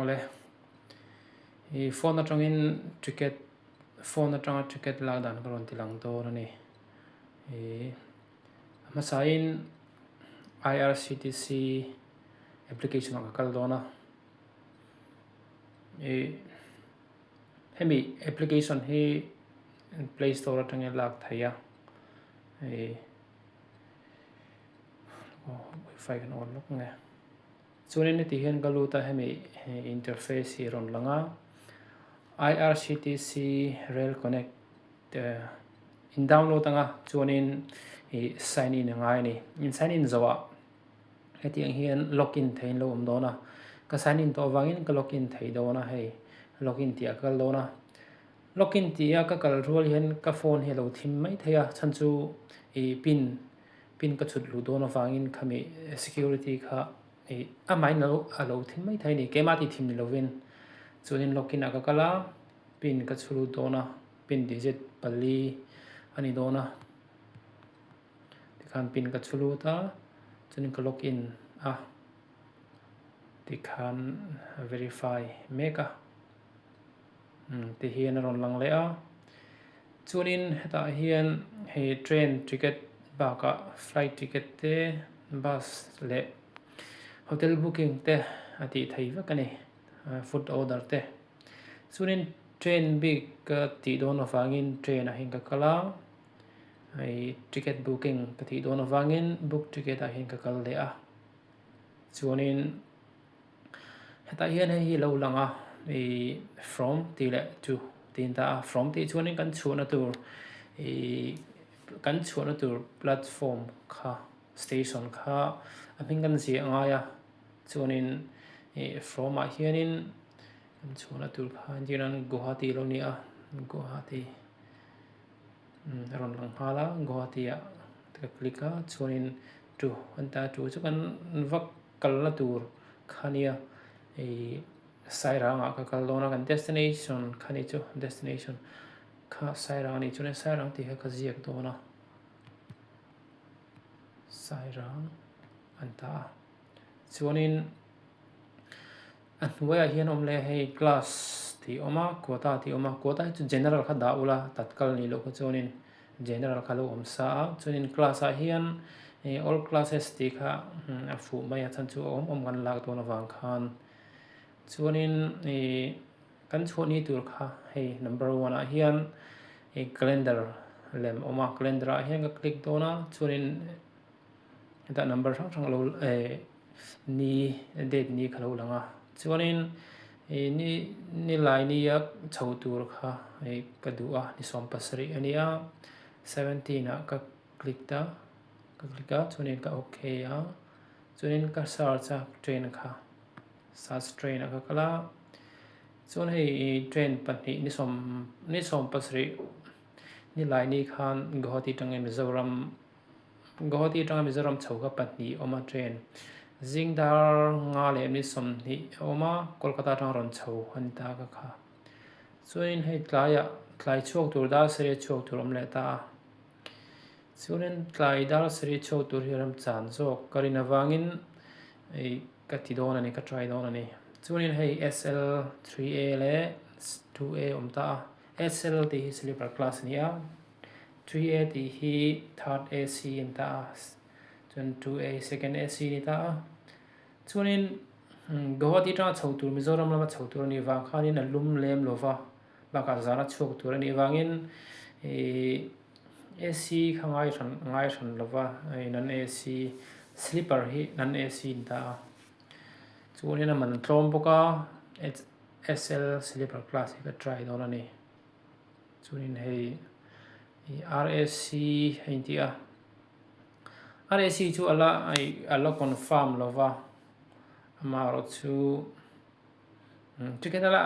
ole phone atangin ticket phone atanga ticket la dan karon tilang to ni masain IRCTC application ka kal dona hemi application hi Play Store atangin lak thaya wifi kan on lok nge chuanin ti hian galuta hemi interface hi ron langa IRCTC Rail Connect in download anga chuanin sign in ngai ni in sign in zawa hetiang hian login thein lo dona ka sign in to wangin ka login thei dona hei login tia kal dona login tia ka kal rual hian ka phone hi lo thim mai theya chanchu pin ka chut lu dona wangin khami security kha amai na lo thim mai thai ni kema ti thim ni lovin chuanin login aka kala pin ka chulu dona pin digit pali ani dona tikhan pin ka chulu ta chuanin ka login tikhan verify meka ti hian ron lang le a chuanin heta hian he train ticket baka flight ticket te bus le hotel booking te ati thei vakani food order te chuanin train big ka ti don awangin train a hin ka kala ai ticket booking ka ti don awangin book ticket a hin ka kal le a chuanin heta hian hei lo langa from ti le to tin ta from ti chuanin kan chhuana tur kan chhuana tur platform kha station kha aming kan si anga ya chuanin from a hianin kan chhuana tur kha jiran Guwahati lo ni a Guwahati ron lang hala Guwahati a ka click a chuanin tu anta tu chu kan vak kal la tur khania sairang ka kal dona kan destination khani chu destination kha sairang ni chune sairang ti ka ziak dona sairang anta chuanin anwaya hian omle hei class ti oma quota ti oma quota chu general kha da ula tatkal ni lo chuanin general kha lo omsa chuanin class a hian all classes ti kha a fu mai a chan chu om kan lak dona wang khan chuanin kan chhuani tur kha hei number 1 a hian calendar lem oma calendar a hian ka click dona chuanin da number thang lo ni date ni khalo langa chuanin ni lai ni ya chho tur kha ka du a ni som pasari ania 17 a ka click a chuanin ka okay a chuanin ka search a train kha search train aka kala chuan hei train pahnih ni som pasari ni lai ni khan Guwahati tanga Mizoram chho ka pahnih oma train Zingdar nga le ni som ni oma Kolkata tang ron chho han ta ka kha chuanin hei tlai chuak tur dar seri chuak tur om le ta chuanin tlai dar seri chuak tur hi ram chan zawk karin awangin ka ti dona ni ka try dona ni chuanin hei SL 3A le 2A om ta SL ti hi sleeper class ni a 3A ti hi third AC in ta chuan 2A second AC ni ta chuanin Guwahati tang chho tur Mizoram lama chho tur ni wang khanin a lum lem lova baka zana chuak tur ani wangin AC kha ngai ran lova nan AC sleeper hi nan AC in ta chuanin a man tlawm boka SL sleeper class hi ka try dona ni chuanin hei RSC hei ti a RSC chu ala confirm lova ama ro chu ticket ala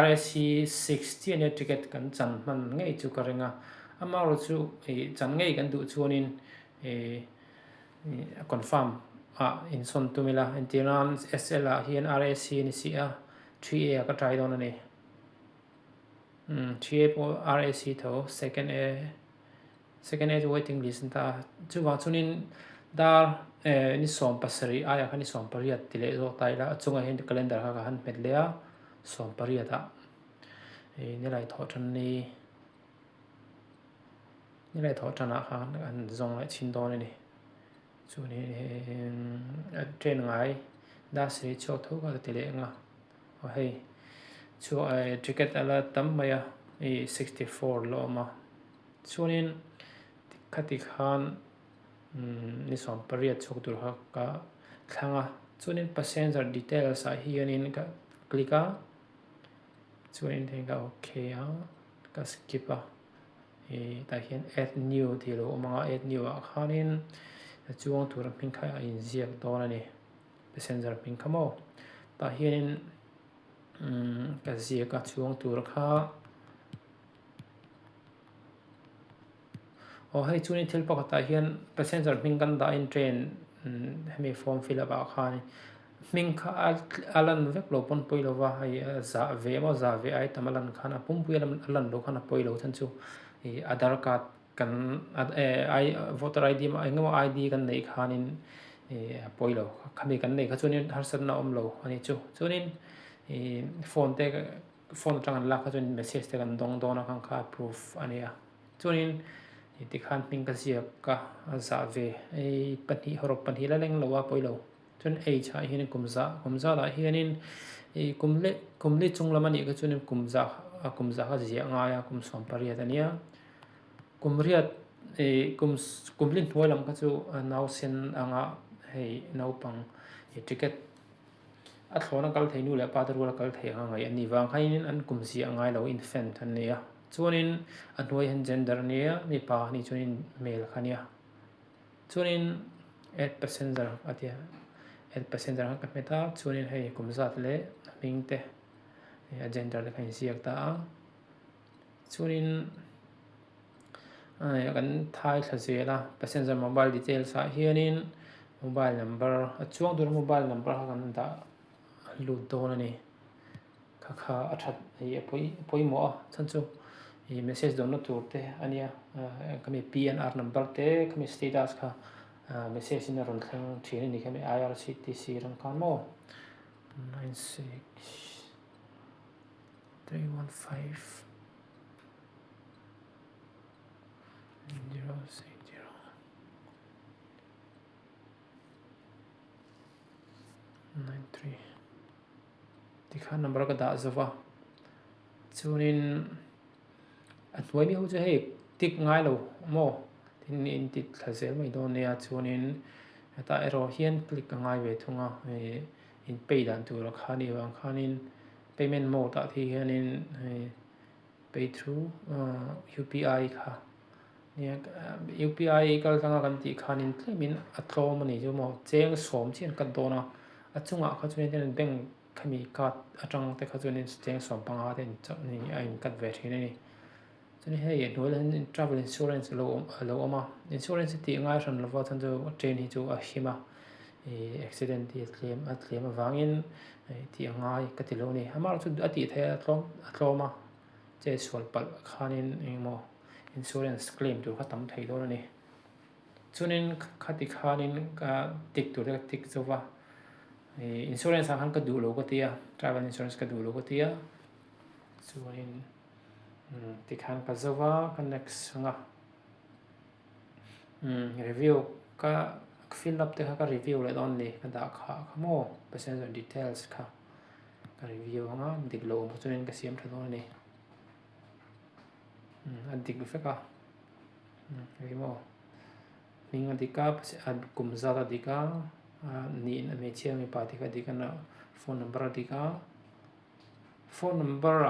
RSC 60 ani ticket kan chan man ngei chu ka renga ama ro chu chan ngei kan du chuanin confirm in son tumila intiran SL a hian RSC ni si a 3A ka try dona ni 3A po RSC tho second A chu waiting list ta chu wa chunin dar ni som pasari aya khan ni som pariat tile zo taila achunga hin calendar ha han metlea som pariata ni lai tho than ni lai tho thana khan an zong lai chin don ni chu ni train ngai da se cho tho ka tile nga o hei chu ticket ala tam maya 64 lo ma chunin khati khan ni som pariat chok tur ha ka thanga chunin passenger details a hianin ka click a chunin thenga okay ha ka skip a ta hian add new thì lo manga add new a khanin chuang tur pin kha in ziak don ani passenger pin khamo ta hianin ka ziak a chuang tur kha hei chunin thil pakhat hian passenger hming kan da in train hemi form fill up a khani hming kha alan vek lo pon poilo wa hei za ve mo za ve ai tamalan khana pum puilam alan lo khana poilo than chu Aadhaar card kan ai voter ID ma engemaw ID kan nei khanin poilo khami kan nei kha chunin harsat na om lo ani chu chunin phone te phone atang an la kha chunin message te kan dong dona khang kha proof ania chunin ti khan ping ka zia ka za ve pani horok pani la leng lowa poilo chun cha hian kumza la hianin kumle chunglamani ka chunin kumza ka zia nga ya kum som pariat ania kumriat kumlin hnuailam ka chu nau sen anga hei naupang ticket a thlawna kal theinu le patarula kal thei anga ngai ani wang khain an kumzi angai lo infant an nia chuanin a hnuai han gender nia mi pa ni chunin male khania chunin add passenger atia add passenger ha ka meta chunin hei kumzat le mingte gender le khain siak ta chunin kan thai thazela passenger mobile details a hianin mobile number chuang dur mobile number ha kan da lut don ani kha athat poi mo chan chu message don na tur te ania kami PNR number te kami status kha message in ron thang thini ni kami IRCTC ran kan mo 96315 060 93 tikha number ka da zawa chunin atwai mi ho che hei tik ngai lo mo tin in ti thazel mai don nia chunin ta ero hian click ka ngai ve thunga in pay dan tur khani wang khanin payment mode ta thi hianin pay through UPI kha nia UPI kal tanga kan ti khanin tlemin atlom ani ju mo cheng som chen kan dona achunga kha chunin ten bank khami card atang te kha chunin cheng som panga ten ni ain kat ve thine ni chuni hei nolan travel insurance lo ama insurance ti ngai ran lo chan chu train hi chu a hima accident ti claim awangin ti ngai katilo ni amar chu ati the atloma che sol pal khanin engmo insurance claim tu khatam thei do ni chunin khati khanin ka tik tu le tik zowa insurance han ka du lo ko tia travel insurance ka du lo ko tia chunin tikhan ka zowa ka next nga review ka fill up te ka review le don ni ka da kha mo passenger details ka review nga diglo mo chunin ka siam thadon ni adik feka rimo ninga dika ad kumzada dika ni na me chia mi pati ka dika na phone number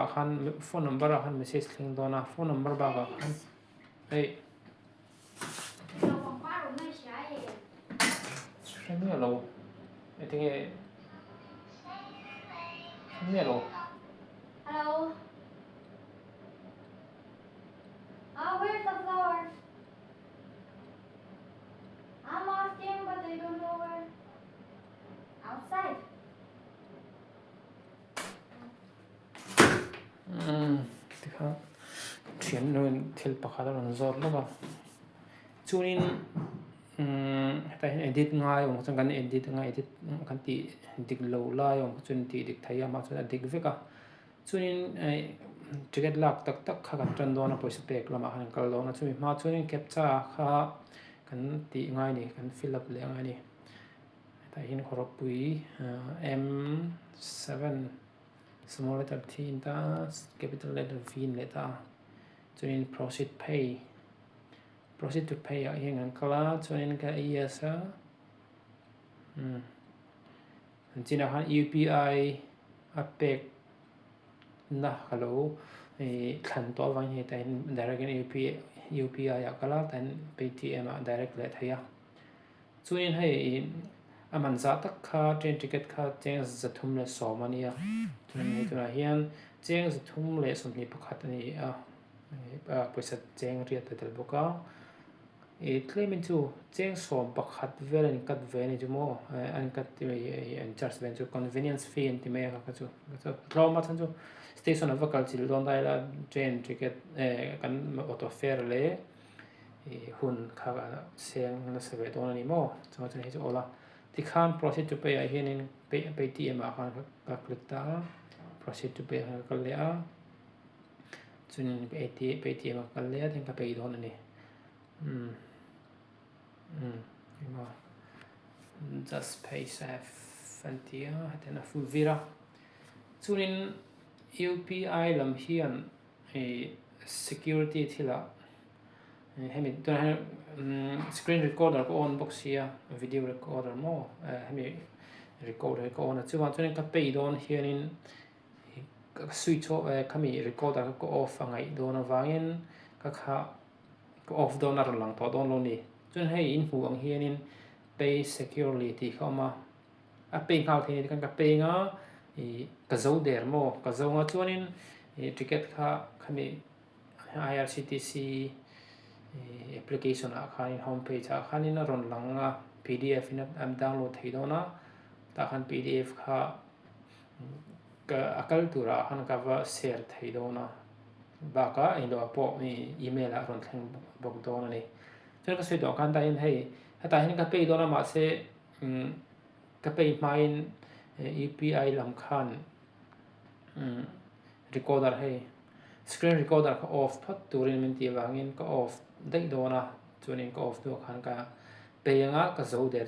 a khan message thing dona phone number ba ka ei Shame hello I think hello Where's the flower? I'm asking, but they don't know where. Outside. tikha thian nun thil pakhat ron zor lova chunin ta hin edit ngai ong chang kan edit ngai edit kan ti dik lo lai ong chun ti dik thai ama chun dik veka chunin ticket lak tak tak kha kan tran dona poisa pek lama han kal dona chumi ma chunin captcha kha kan ti ngai ni kan fill up le ngai ni ta hin khoropui M7 small letter T in ta capital letter V in letter chunin proceed to pay a hian an kala chunin ka yes a china han UPI a pek na hello thlan to wang he ta direct UPI a kala tan Paytm a direct le thaya chunin hei aman za tak kha train ticket kha cheng zathum le somania chunin hei tuna hian cheng zathum le somni pakhat ani a poisa cheng ria ta tel boka claim into cheng som pakhat vel an kat ve ni jumo an kat ti an charge ven chu convenience fee an ti me ka chu trauma chan chu station of vakal chil don dai la train ticket kan auto fare le hun kha seng na se ve don ani mo chu chu hi chu ola ti khan proceed to pay a hian in Paytm a khan ka click ta proceed to pay ka le a chun Paytm ka le a then ka pay don ani just pay safe antia then a full vira chunin UPI lam hian security thila hemi tuna screen recorder ko on box here video recorder mo hemi recorder ko on chuan chunin ka pay don hianin switch off kami recorder ko off angai don awangin ka kha ko off don ar lang to don lo ni chun hei in hu ang hianin pay securely ti khoma a pay khau the kan ka pay nga ka zo der mo ka zo nga chuanin ticket kha khami IRCTC application a khanin homepage a khanin ron langa PDF in am download thei dona ta khan PDF kha ka akal tura han ka va share thei dona baka indo po ni email a ron thleng bok dona ni chuan ka sui do kan ta in hei hata hin ka pay dona ma se ka pay main UPI lam khan recorder hei screen recorder ka off phat turin min ti wangin ka off dai dona chuanin ka off do khan ka pay nga ka zo der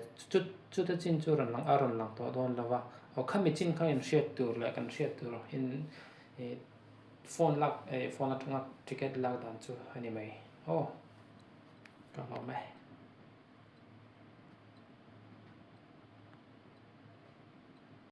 chu ta chin chu ran lang aron lang to don lawa o khami chin kha in share tur la kan share tur in phone lak phone atanga ticket lak dan chu ani mai ka lo mai